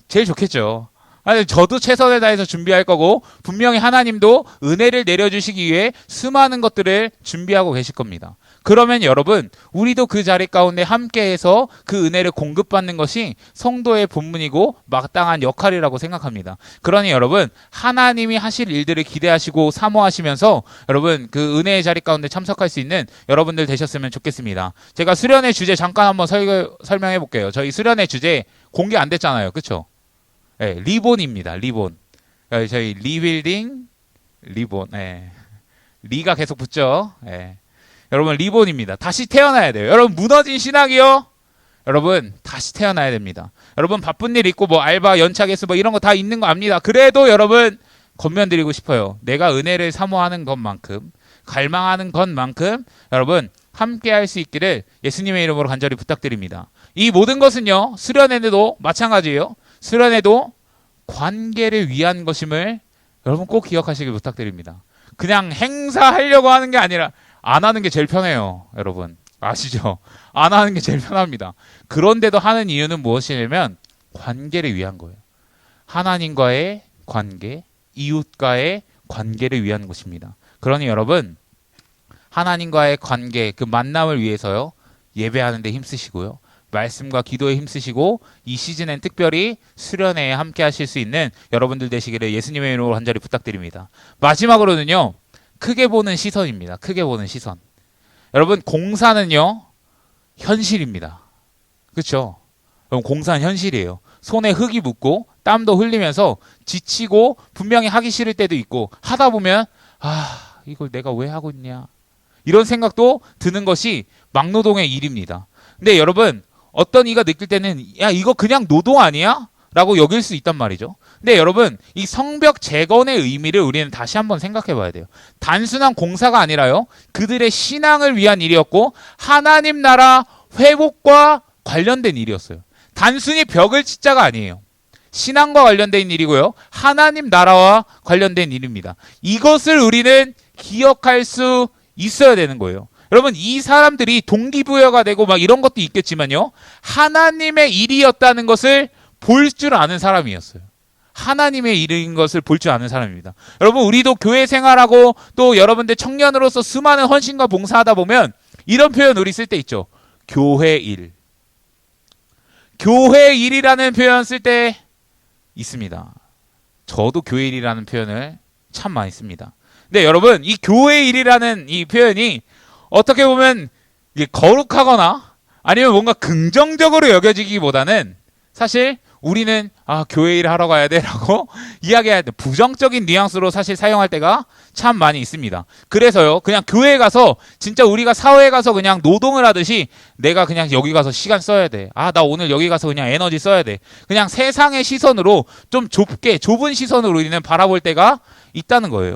제일 좋겠죠. 아니, 저도 최선을 다해서 준비할 거고 분명히 하나님도 은혜를 내려주시기 위해 수많은 것들을 준비하고 계실 겁니다. 그러면 여러분, 우리도 그 자리 가운데 함께해서 그 은혜를 공급받는 것이 성도의 본분이고 마땅한 역할이라고 생각합니다. 그러니 여러분, 하나님이 하실 일들을 기대하시고 사모하시면서 여러분, 그 은혜의 자리 가운데 참석할 수 있는 여러분들 되셨으면 좋겠습니다. 제가 수련의 주제 잠깐 한번 설명해 볼게요. 저희 수련의 주제 공개 안 됐잖아요. 그렇죠? 네, 리본입니다. 리본. 저희 리빌딩 리본. 네. 리가 계속 붙죠. 네. 여러분, 리본입니다. 다시 태어나야 돼요. 여러분, 무너진 신학이요? 여러분, 다시 태어나야 됩니다. 여러분, 바쁜 일 있고 알바, 연차 개수 이런 거 다 있는 거 압니다. 그래도 여러분, 권면드리고 싶어요. 내가 은혜를 사모하는 것만큼, 갈망하는 것만큼 여러분, 함께 할 수 있기를 예수님의 이름으로 간절히 부탁드립니다. 이 모든 것은요, 수련회도 마찬가지예요. 수련회도 관계를 위한 것임을 여러분 꼭 기억하시길 부탁드립니다. 그냥 행사하려고 하는 게 아니라 안 하는 게 제일 편해요. 여러분 아시죠? 안 하는 게 제일 편합니다. 그런데도 하는 이유는 무엇이냐면 관계를 위한 거예요. 하나님과의 관계, 이웃과의 관계를 위한 것입니다. 그러니 여러분, 하나님과의 관계, 그 만남을 위해서요, 예배하는 데 힘쓰시고요, 말씀과 기도에 힘쓰시고 이 시즌엔 특별히 수련회에 함께 하실 수 있는 여러분들 되시기를 예수님의 이름으로 간절히 부탁드립니다. 마지막으로는요, 크게 보는 시선입니다. 크게 보는 시선. 여러분, 공사는요, 현실입니다. 그렇죠? 여러분, 공사는 현실이에요. 손에 흙이 묻고 땀도 흘리면서 지치고 분명히 하기 싫을 때도 있고 하다 보면 이걸 내가 왜 하고 있냐, 이런 생각도 드는 것이 막노동의 일입니다. 근데 여러분, 어떤 이가 느낄 때는 야, 이거 그냥 노동 아니야? 라고 여길 수 있단 말이죠. 근데 여러분, 이 성벽 재건의 의미를 우리는 다시 한번 생각해 봐야 돼요. 단순한 공사가 아니라요, 그들의 신앙을 위한 일이었고 하나님 나라 회복과 관련된 일이었어요. 단순히 벽을 짓자가 아니에요. 신앙과 관련된 일이고요, 하나님 나라와 관련된 일입니다. 이것을 우리는 기억할 수 있어야 되는 거예요. 여러분, 이 사람들이 동기부여가 되고 이런 것도 있겠지만요, 하나님의 일이었다는 것을 볼 줄 아는 사람이었어요. 하나님의 일인 것을 볼 줄 아는 사람입니다. 여러분, 우리도 교회 생활하고 또 여러분들 청년으로서 수많은 헌신과 봉사하다 보면 이런 표현 우리 쓸 때 있죠. 교회 일. 교회 일이라는 표현 쓸 때 있습니다. 저도 교회 일이라는 표현을 참 많이 씁니다. 근데 여러분, 이 교회 일이라는 이 표현이 어떻게 보면 이게 거룩하거나 아니면 뭔가 긍정적으로 여겨지기보다는 사실 우리는 교회 일 하러 가야 돼라고 이야기해야 돼. 부정적인 뉘앙스로 사실 사용할 때가 참 많이 있습니다. 그래서요, 그냥 교회에 가서 진짜 우리가 사회에 가서 그냥 노동을 하듯이 내가 그냥 여기 가서 시간 써야 돼. 나 오늘 여기 가서 그냥 에너지 써야 돼. 그냥 세상의 시선으로 좀 좁은 시선으로 우리는 바라볼 때가 있다는 거예요.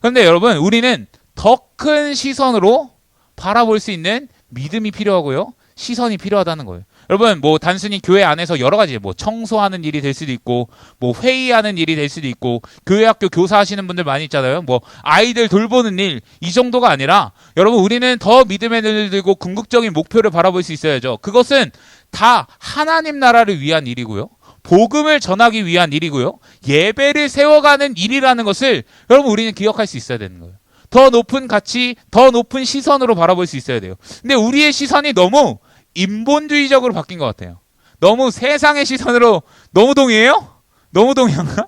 그런데 여러분, 우리는 더 큰 시선으로 바라볼 수 있는 믿음이 필요하고요. 시선이 필요하다는 거예요. 여러분, 뭐 단순히 교회 안에서 여러 가지 뭐 청소하는 일이 될 수도 있고, 뭐 회의하는 일이 될 수도 있고, 교회 학교 교사하시는 분들 많이 있잖아요. 뭐 아이들 돌보는 일, 이 정도가 아니라 여러분, 우리는 더 믿음의 눈을 들고 궁극적인 목표를 바라볼 수 있어야죠. 그것은 다 하나님 나라를 위한 일이고요. 복음을 전하기 위한 일이고요. 예배를 세워가는 일이라는 것을 여러분, 우리는 기억할 수 있어야 되는 거예요. 더 높은 가치, 더 높은 시선으로 바라볼 수 있어야 돼요. 근데 우리의 시선이 너무 인본주의적으로 바뀐 것 같아요. 너무 세상의 시선으로. 너무 동의해요? 너무 동의한가?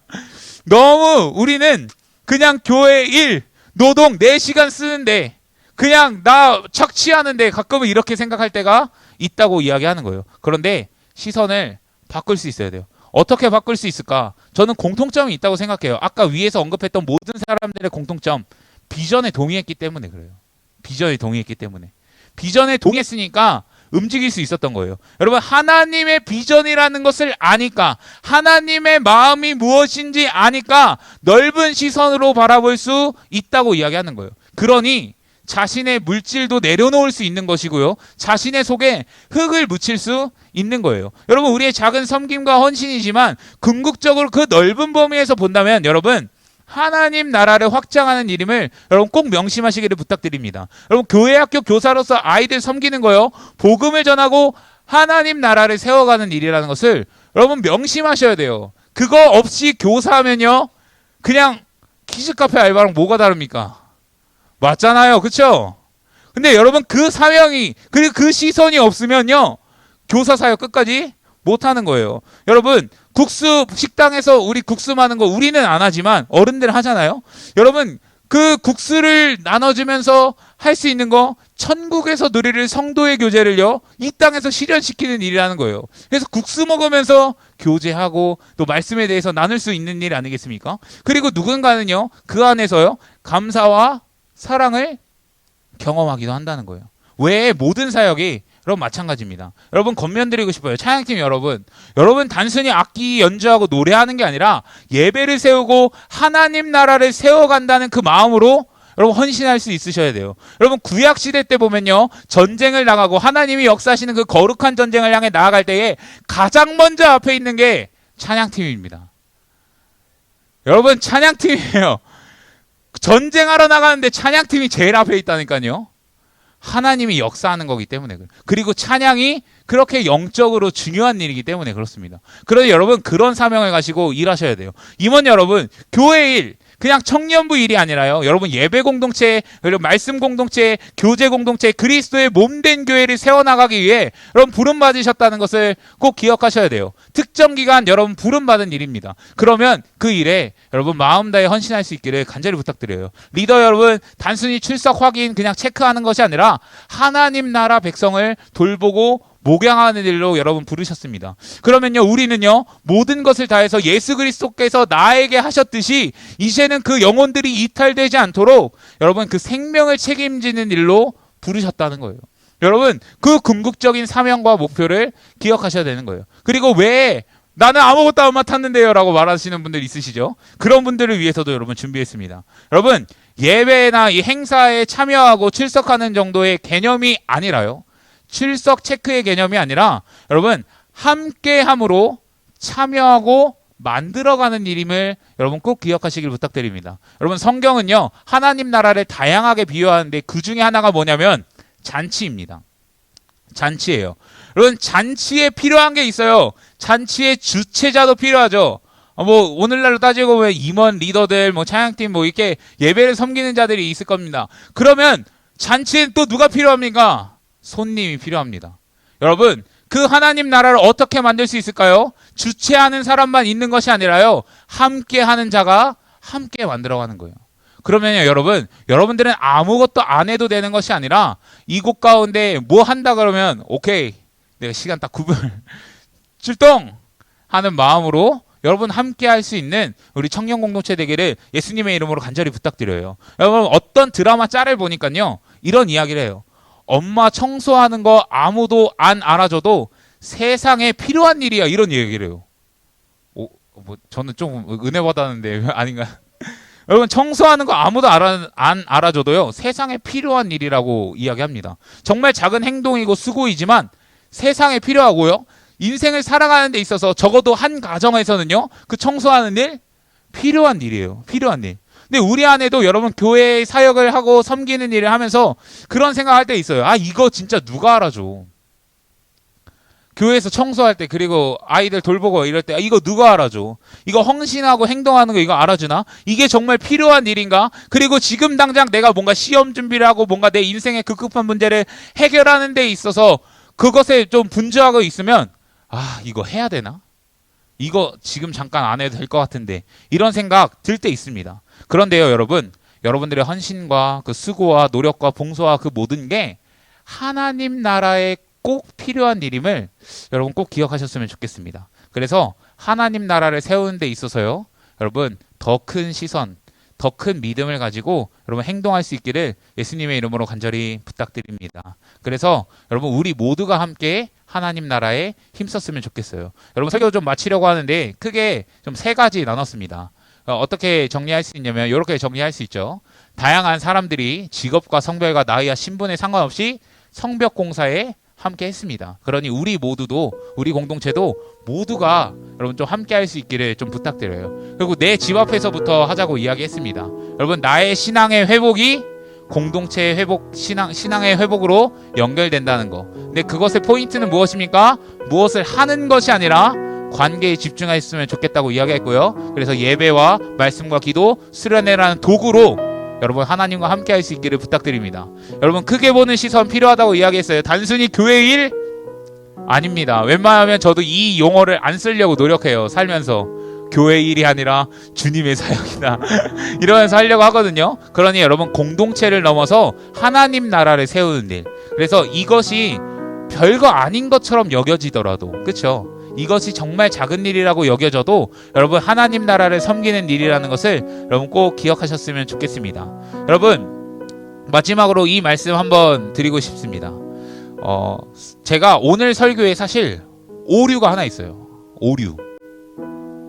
너무 우리는 그냥 교회 일, 노동 4시간 쓰는데 그냥 나 착취하는데 가끔은 이렇게 생각할 때가 있다고 이야기하는 거예요. 그런데 시선을 바꿀 수 있어야 돼요. 어떻게 바꿀 수 있을까? 저는 공통점이 있다고 생각해요. 아까 위에서 언급했던 모든 사람들의 공통점, 비전에 동의했기 때문에 그래요. 비전에 동의했기 때문에. 비전에 동의했으니까 움직일 수 있었던 거예요. 여러분, 하나님의 비전이라는 것을 아니까, 하나님의 마음이 무엇인지 아니까 넓은 시선으로 바라볼 수 있다고 이야기하는 거예요. 그러니 자신의 물질도 내려놓을 수 있는 것이고요. 자신의 속에 흙을 묻힐 수 있는 거예요. 여러분, 우리의 작은 섬김과 헌신이지만 궁극적으로 그 넓은 범위에서 본다면 여러분, 하나님 나라를 확장하는 일임을 여러분 꼭 명심하시기를 부탁드립니다. 여러분, 교회 학교 교사로서 아이들 섬기는 거요, 복음을 전하고 하나님 나라를 세워가는 일이라는 것을 여러분 명심하셔야 돼요. 그거 없이 교사하면요, 그냥 키즈카페 알바랑 뭐가 다릅니까? 맞잖아요. 그쵸? 근데 여러분, 그 사명이, 그리고 그 시선이 없으면요, 교사 사역 끝까지 못하는 거예요. 여러분, 국수 식당에서 우리 국수 많은 거 우리는 안 하지만 어른들 하잖아요. 여러분, 그 국수를 나눠주면서 할 수 있는 거, 천국에서 누리를 성도의 교제를요, 이 땅에서 실현시키는 일이라는 거예요. 그래서 국수 먹으면서 교제하고 또 말씀에 대해서 나눌 수 있는 일 아니겠습니까? 그리고 누군가는요, 그 안에서요, 감사와 사랑을 경험하기도 한다는 거예요. 왜? 모든 사역이 여러분 마찬가지입니다. 여러분, 권면드리고 싶어요. 찬양팀 여러분 단순히 악기 연주하고 노래하는 게 아니라 예배를 세우고 하나님 나라를 세워간다는 그 마음으로 여러분 헌신할 수 있으셔야 돼요. 여러분, 구약 시대 때 보면요, 전쟁을 나가고 하나님이 역사하시는 그 거룩한 전쟁을 향해 나아갈 때에 가장 먼저 앞에 있는 게 찬양팀입니다. 여러분, 찬양팀이에요. 전쟁하러 나가는데 찬양팀이 제일 앞에 있다니까요. 하나님이 역사하는 거기 때문에. 그리고 찬양이 그렇게 영적으로 중요한 일이기 때문에 그렇습니다. 그러니 여러분, 그런 사명을 가지고 일하셔야 돼요. 임원 여러분, 교회 일, 그냥 청년부 일이 아니라요, 여러분 예배 공동체, 그리고 말씀 공동체, 교제 공동체, 그리스도의 몸된 교회를 세워나가기 위해 여러분 부름 받으셨다는 것을 꼭 기억하셔야 돼요. 특정 기간 여러분 부름 받은 일입니다. 그러면 그 일에 여러분 마음 다해 헌신할 수 있기를 간절히 부탁드려요. 리더 여러분, 단순히 출석 확인 그냥 체크하는 것이 아니라 하나님 나라 백성을 돌보고 목양하는 일로 여러분 부르셨습니다. 그러면요, 우리는요, 모든 것을 다해서 예수 그리스도께서 나에게 하셨듯이 이제는 그 영혼들이 이탈되지 않도록 여러분 그 생명을 책임지는 일로 부르셨다는 거예요. 여러분, 그 궁극적인 사명과 목표를 기억하셔야 되는 거예요. 그리고 왜 나는 아무것도 안 맡았는데요 라고 말하시는 분들 있으시죠? 그런 분들을 위해서도 여러분 준비했습니다. 여러분, 예배나 이 행사에 참여하고 출석하는 정도의 개념이 아니라요, 출석 체크의 개념이 아니라 여러분 함께함으로 참여하고 만들어가는 일임을 여러분 꼭 기억하시길 부탁드립니다. 여러분, 성경은요, 하나님 나라를 다양하게 비유하는데 그 중에 하나가 뭐냐면 잔치입니다. 잔치예요. 여러분, 잔치에 필요한 게 있어요. 잔치의 주체자도 필요하죠. 뭐 오늘날로 따지고 보면 임원, 리더들, 뭐 찬양팀, 뭐 이렇게 예배를 섬기는 자들이 있을 겁니다. 그러면 잔치에 또 누가 필요합니까? 손님이 필요합니다. 여러분, 그 하나님 나라를 어떻게 만들 수 있을까요? 주체하는 사람만 있는 것이 아니라요, 함께 하는 자가 함께 만들어가는 거예요. 그러면요, 여러분들은 아무것도 안 해도 되는 것이 아니라 이곳 가운데 뭐 한다 그러면 오케이, 내가 시간 딱 9분 출동 하는 마음으로 여러분 함께 할 수 있는 우리 청년 공동체 되기를 예수님의 이름으로 간절히 부탁드려요. 여러분, 어떤 드라마 짤을 보니까요, 이런 이야기를 해요. 엄마 청소하는 거 아무도 안 알아줘도 세상에 필요한 일이야, 이런 얘기를 해요. 저는 좀 은혜 받았는데 아닌가? 여러분, 청소하는 거 아무도 안 알아줘도요, 세상에 필요한 일이라고 이야기합니다. 정말 작은 행동이고 수고이지만 세상에 필요하고요, 인생을 살아가는 데 있어서 적어도 한 가정에서는요, 그 청소하는 일 필요한 일이에요. 필요한 일. 근데 우리 안에도 여러분, 교회의 사역을 하고 섬기는 일을 하면서 그런 생각할 때 있어요. 아, 이거 진짜 누가 알아줘? 교회에서 청소할 때, 그리고 아이들 돌보고 이럴 때, 이거 누가 알아줘? 이거 헌신하고 행동하는 거 이거 알아주나? 이게 정말 필요한 일인가? 그리고 지금 당장 내가 뭔가 시험 준비를 하고 뭔가 내 인생의 급급한 문제를 해결하는 데 있어서 그것에 좀 분주하고 있으면, 아, 이거 해야 되나? 이거 지금 잠깐 안 해도 될 것 같은데, 이런 생각 들 때 있습니다. 그런데요, 여러분들의 헌신과 그 수고와 노력과 봉사와 그 모든 게 하나님 나라에 꼭 필요한 일임을 여러분 꼭 기억하셨으면 좋겠습니다. 그래서 하나님 나라를 세우는 데 있어서요, 여러분, 더 큰 시선, 더 큰 믿음을 가지고 여러분 행동할 수 있기를 예수님의 이름으로 간절히 부탁드립니다. 그래서 여러분, 우리 모두가 함께 하나님 나라에 힘썼으면 좋겠어요. 여러분, 설교 좀 마치려고 하는데 크게 좀 세 가지 나눴습니다. 어떻게 정리할 수 있냐면 이렇게 정리할 수 있죠. 다양한 사람들이 직업과 성별과 나이와 신분에 상관없이 성벽 공사에 함께 했습니다. 그러니 우리 모두도, 우리 공동체도 모두가 여러분 좀 함께 할 수 있기를 좀 부탁드려요. 그리고 내 집 앞에서부터 하자고 이야기했습니다. 여러분, 나의 신앙의 회복이 공동체의 회복, 신앙의 회복으로 연결된다는 거. 근데 그것의 포인트는 무엇입니까? 무엇을 하는 것이 아니라 관계에 집중했으면 좋겠다고 이야기했고요. 그래서 예배와 말씀과 기도, 수련회라는 도구로 여러분 하나님과 함께 할 수 있기를 부탁드립니다. 여러분, 크게 보는 시선 필요하다고 이야기했어요. 단순히 교회 일 아닙니다. 웬만하면 저도 이 용어를 안 쓰려고 노력해요. 살면서 교회 일이 아니라 주님의 사역이다 이러면서 하려고 하거든요. 그러니 여러분, 공동체를 넘어서 하나님 나라를 세우는 일, 그래서 이것이 별거 아닌 것처럼 여겨지더라도, 그렇죠? 이것이 정말 작은 일이라고 여겨져도 여러분, 하나님 나라를 섬기는 일이라는 것을 여러분 꼭 기억하셨으면 좋겠습니다. 여러분, 마지막으로 이 말씀 한번 드리고 싶습니다. 제가 오늘 설교에 사실 오류가 하나 있어요.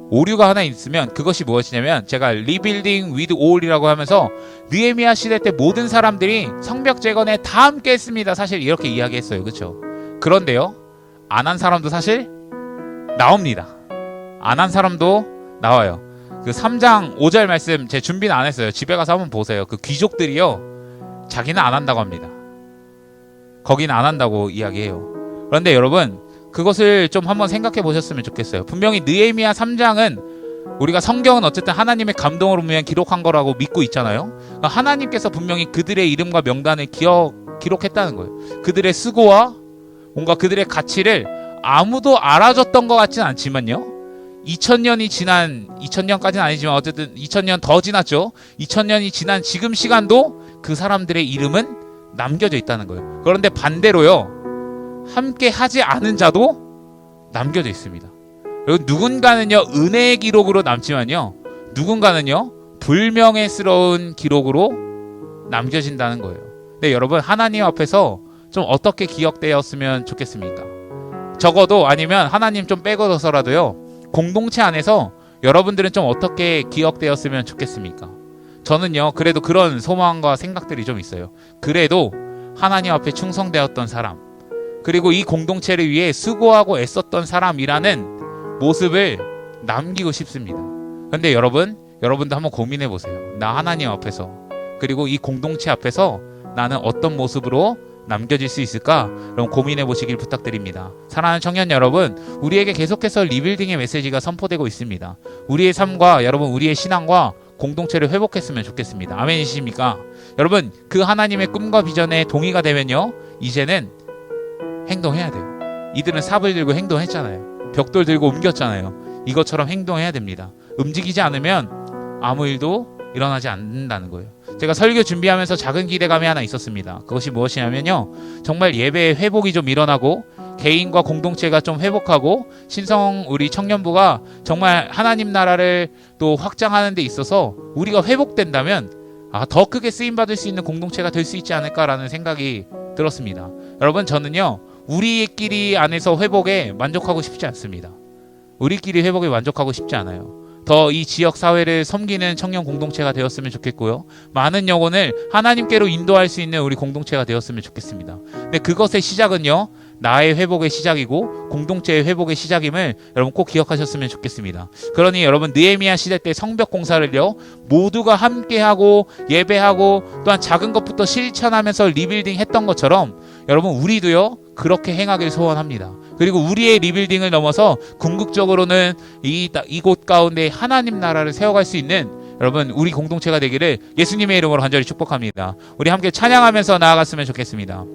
오류가 하나 있으면 그것이 무엇이냐면, 제가 리빌딩 위드 올이라고 하면서 느헤미야 시대 때 모든 사람들이 성벽 재건에 다 함께 했습니다, 사실 이렇게 이야기했어요. 그렇죠? 그런데요, 안 한 사람도 사실 나옵니다. 안 한 사람도 나와요. 그 3장 5절 말씀 제 준비는 안 했어요. 집에 가서 한번 보세요. 그 귀족들이요, 자기는 안 한다고 합니다. 거기는 안 한다고 이야기해요. 그런데 여러분, 그것을 좀 한번 생각해 보셨으면 좋겠어요. 분명히 느헤미야 3장은 우리가 성경은 어쨌든 하나님의 감동으로 보면 기록한 거라고 믿고 있잖아요. 그러니까 하나님께서 분명히 그들의 이름과 명단을 기록했다는 거예요. 그들의 수고와 뭔가 그들의 가치를 아무도 알아줬던 것 같지는 않지만요, 2000년까지는 아니지만 어쨌든 2000년 더 지났죠. 2000년이 지난 지금 시간도 그 사람들의 이름은 남겨져 있다는 거예요. 그런데 반대로요, 함께 하지 않은 자도 남겨져 있습니다. 그리고 누군가는요, 은혜의 기록으로 남지만요, 누군가는요, 불명예스러운 기록으로 남겨진다는 거예요. 근데 여러분, 하나님 앞에서 좀 어떻게 기억되었으면 좋겠습니까? 적어도, 아니면 하나님 좀 빼고서라도요, 공동체 안에서 여러분들은 좀 어떻게 기억되었으면 좋겠습니까? 저는요, 그래도 그런 소망과 생각들이 좀 있어요. 그래도 하나님 앞에 충성되었던 사람, 그리고 이 공동체를 위해 수고하고 애썼던 사람이라는 모습을 남기고 싶습니다. 근데 여러분도 한번 고민해 보세요. 나 하나님 앞에서, 그리고 이 공동체 앞에서 나는 어떤 모습으로 남겨질 수 있을까? 여러분, 고민해 보시길 부탁드립니다. 사랑하는 청년 여러분, 우리에게 계속해서 리빌딩의 메시지가 선포되고 있습니다. 우리의 삶과 여러분, 우리의 신앙과 공동체를 회복했으면 좋겠습니다. 아멘이십니까? 여러분, 그 하나님의 꿈과 비전에 동의가 되면요, 이제는 행동해야 돼요. 이들은 삽을 들고 행동했잖아요. 벽돌 들고 옮겼잖아요. 이것처럼 행동해야 됩니다. 움직이지 않으면 아무 일도 일어나지 않는다는 거예요. 제가 설교 준비하면서 작은 기대감이 하나 있었습니다. 그것이 무엇이냐면요, 정말 예배의 회복이 좀 일어나고 개인과 공동체가 좀 회복하고 신성 우리 청년부가 정말 하나님 나라를 또 확장하는 데 있어서 우리가 회복된다면 더 크게 쓰임받을 수 있는 공동체가 될 수 있지 않을까라는 생각이 들었습니다. 여러분, 저는요, 우리끼리 안에서 회복에 만족하고 싶지 않습니다. 우리끼리 회복에 만족하고 싶지 않아요. 더 이 지역 사회를 섬기는 청년 공동체가 되었으면 좋겠고요, 많은 영혼을 하나님께로 인도할 수 있는 우리 공동체가 되었으면 좋겠습니다. 근데 그것의 시작은요, 나의 회복의 시작이고 공동체의 회복의 시작임을 여러분 꼭 기억하셨으면 좋겠습니다. 그러니 여러분, 느헤미야 시대 때 성벽 공사를요, 모두가 함께하고 예배하고 또한 작은 것부터 실천하면서 리빌딩 했던 것처럼 여러분, 우리도요 그렇게 행하길 소원합니다. 그리고 우리의 리빌딩을 넘어서 궁극적으로는 이곳 가운데 하나님 나라를 세워갈 수 있는 여러분, 우리 공동체가 되기를 예수님의 이름으로 간절히 축복합니다. 우리 함께 찬양하면서 나아갔으면 좋겠습니다.